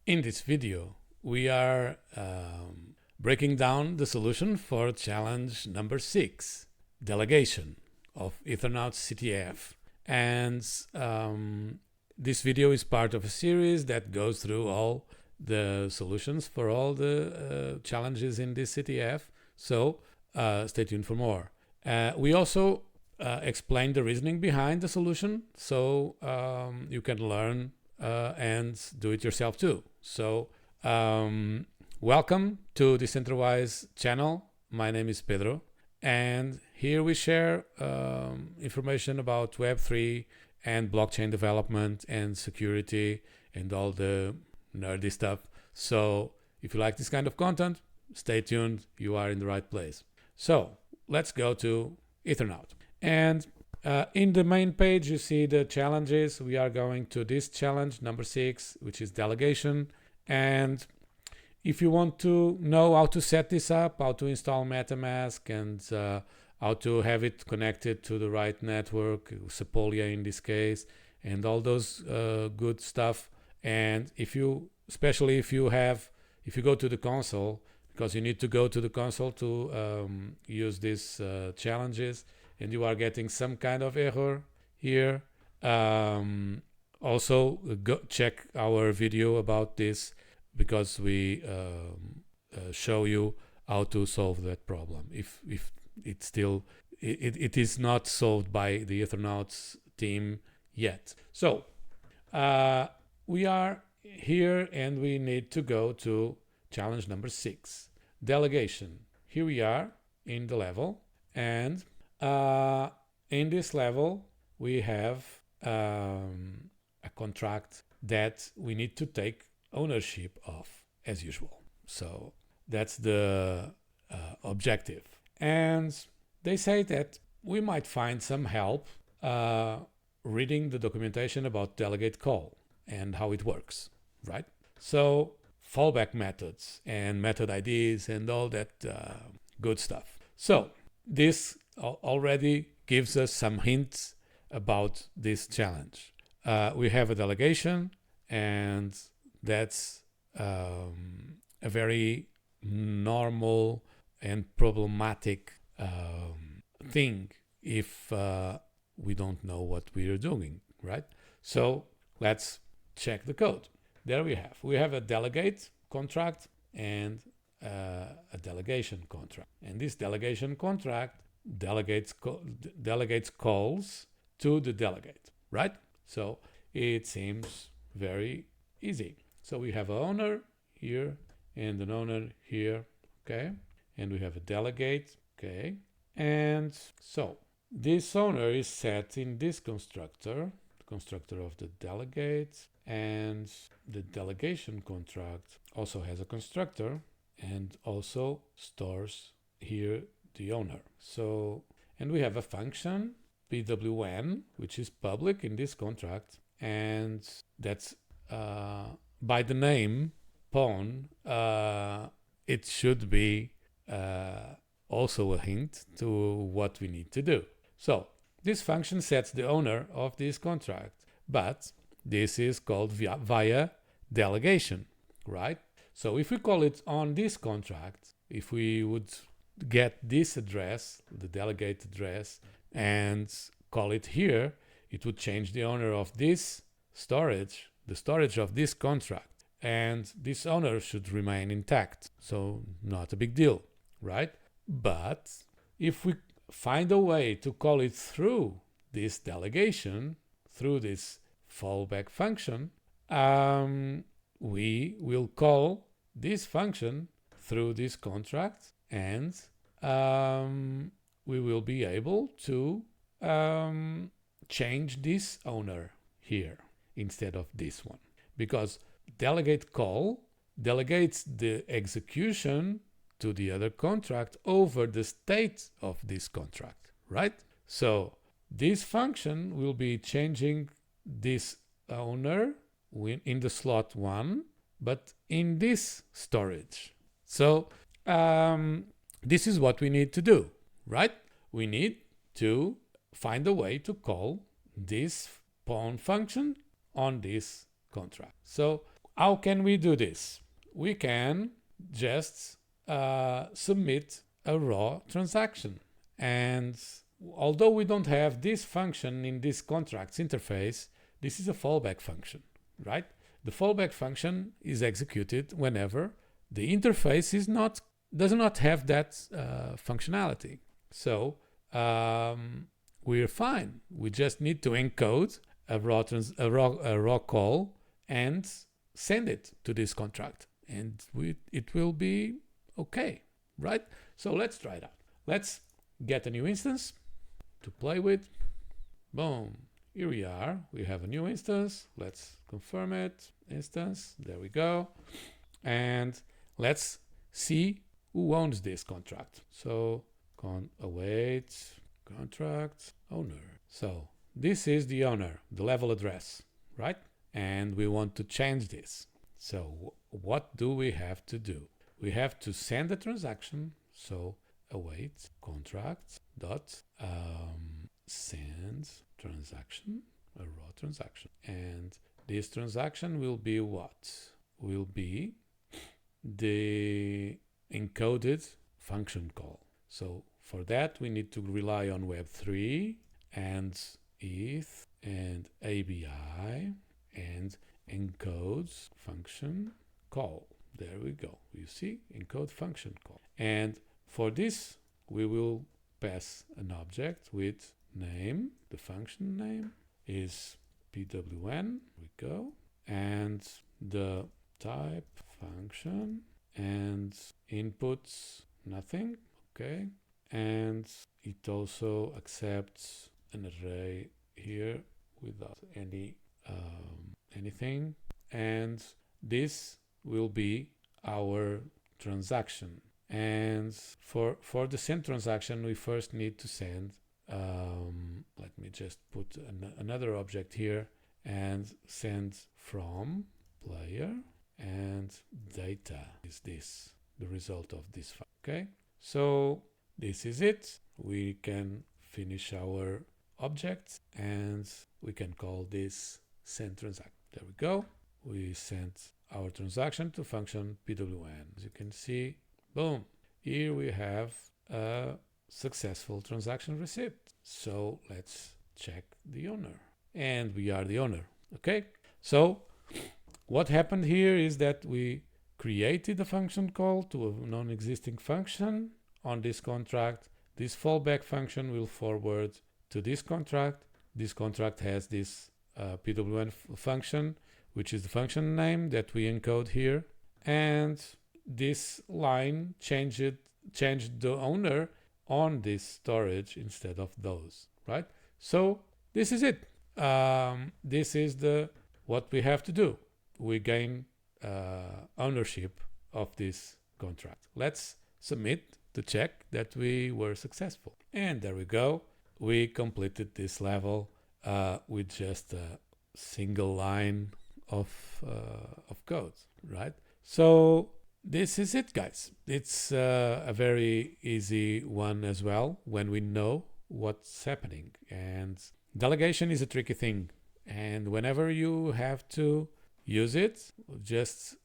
In this video, we are breaking down the solution for challenge number 6, delegation of Ethernaut CTF. And this video is part of a series that goes through all the solutions for all the challenges in this CTF. So stay tuned for more. We also explain the reasoning behind the solution, so you can learn and do it yourself too. So welcome to DecentraWise channel. My name is Pedro, and here we share information about Web3 and blockchain development and security and all the nerdy stuff. So if you like this kind of content, stay tuned. You are in the right place. So let's go to Ethernaut. And in the main page, you see the challenges. We are going to this challenge, number 6, which is delegation. And if you want to know how to set this up, how to install MetaMask, and how to have it connected to the right network, Sepolia in this case, and all those good stuff. And especially if you go to the console, because you need to go to the console to use these challenges, and you are getting some kind of error here. Also, go check our video about this, because we show you how to solve that problem. If it's still, it is not solved by the Ethernauts team yet. So we are here, and we need to go to challenge number 6, delegation. Here we are in the level, and in this level we have a contract that we need to take ownership of, as usual. So that's the objective. And they say that we might find some help reading the documentation about delegate call and how it works, right? So fallback methods and method IDs and all that good stuff. So this already gives us some hints about this challenge. We have a delegation, and that's a very normal and problematic thing if we don't know what we are doing, right? So let's check the code. There we have a delegate contract and a delegation contract. And this delegation contract delegates calls to the delegate, right? So it seems very easy. So we have an owner here and an owner here, okay? And we have a delegate, okay? And so this owner is set in this constructor, the constructor of the delegate, and the delegation contract also has a constructor and also stores here the owner. So, and we have a function PWN, which is public in this contract, and that's by the name pawn. It should be also a hint to what we need to do. So this function sets the owner of this contract, but this is called via delegation, right? So if we call it on this contract, if we would get this address, the delegate address, and call it here, it would change the owner of this storage, the storage of this contract, and this owner should remain intact. So not a big deal, right? But if we find a way to call it through this delegation, through this fallback function, we will call this function through this contract, and we will be able to change this owner here instead of this one, because delegate call delegates the execution to the other contract over the state of this contract, right? So this function will be changing this owner in the slot 1, but in this storage. So this is what we need to do, right? We need to find a way to call this pawn function on this contract. So how can we do this? We can just submit a raw transaction. And although we don't have this function in this contracts interface, this is a fallback function, right? The fallback function is executed whenever the interface does not have that functionality. So we're fine. We just need to encode a raw call and send it to this contract, and it will be okay, right? So let's try that. Let's get a new instance to play with. Boom. Here we are. We have a new instance. Let's confirm it. Instance. There we go. And let's see who owns this contract. So await contract owner. So this is the owner, the level address, right? And we want to change this. So what do we have to do? We have to send a transaction. So await contract dot send transaction, a raw transaction. And this transaction will be what? Will be the encoded function call. So for that, we need to rely on Web3 and ETH and ABI and encodes function call. There we go. You see, encode function call. And for this, we will pass an object with name. The function name is PWN. We go. And the type function and inputs nothing. Okay. And it also accepts an array here without anything. And this will be our transaction. And for the send transaction, we first need to send, let me just put another object here and send from player, and data is this, the result of this file. Okay, so this is it. We can finish our object and we can call this send transaction. There we go. We sent our transaction to function PWN. As you can see, boom, here we have a successful transaction received. So let's check the owner, and we are the owner. Okay, so what happened here is that we created a function call to a non-existing function on this contract. This fallback function will forward to this contract. This contract has this PWN function, which is the function name that we encode here. And this line changed the owner on this storage instead of those, right? So this is it. This is what we have to do. We gain ownership of this contract. Let's submit to check that we were successful. And there we go. We completed this level with just a single line of code, right? So this is it, guys. It's a very easy one as well when we know what's happening. And delegation is a tricky thing. And whenever you have to use it, just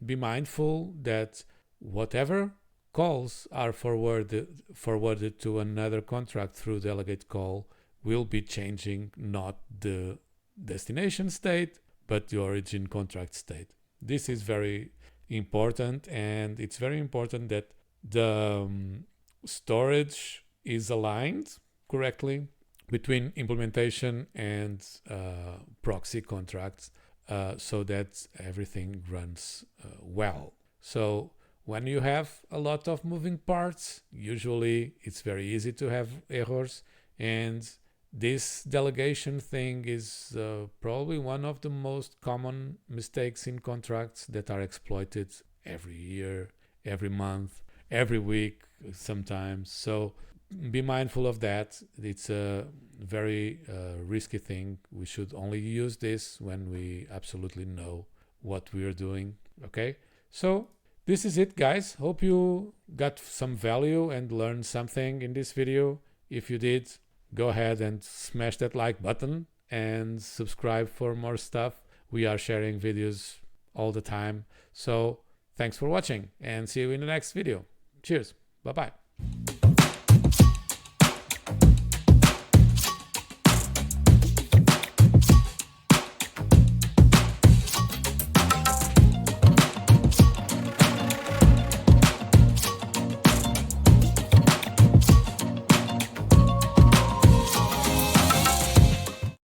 be mindful that whatever calls are forwarded to another contract through delegate call will be changing not the destination state, but the origin contract state. This is very important, and it's very important that the storage is aligned correctly between implementation and proxy contracts so that everything runs well. So when you have a lot of moving parts, usually it's very easy to have errors, and this delegation thing is probably one of the most common mistakes in contracts that are exploited every year, every month, every week sometimes. So be mindful of that. It's a very risky thing. We should only use this when we absolutely know what we are doing. Okay, so this is it, guys. Hope you got some value and learned something in this video. If you did, go ahead and smash that like button and subscribe for more stuff. We are sharing videos all the time. So thanks for watching and see you in the next video. Cheers. Bye-bye.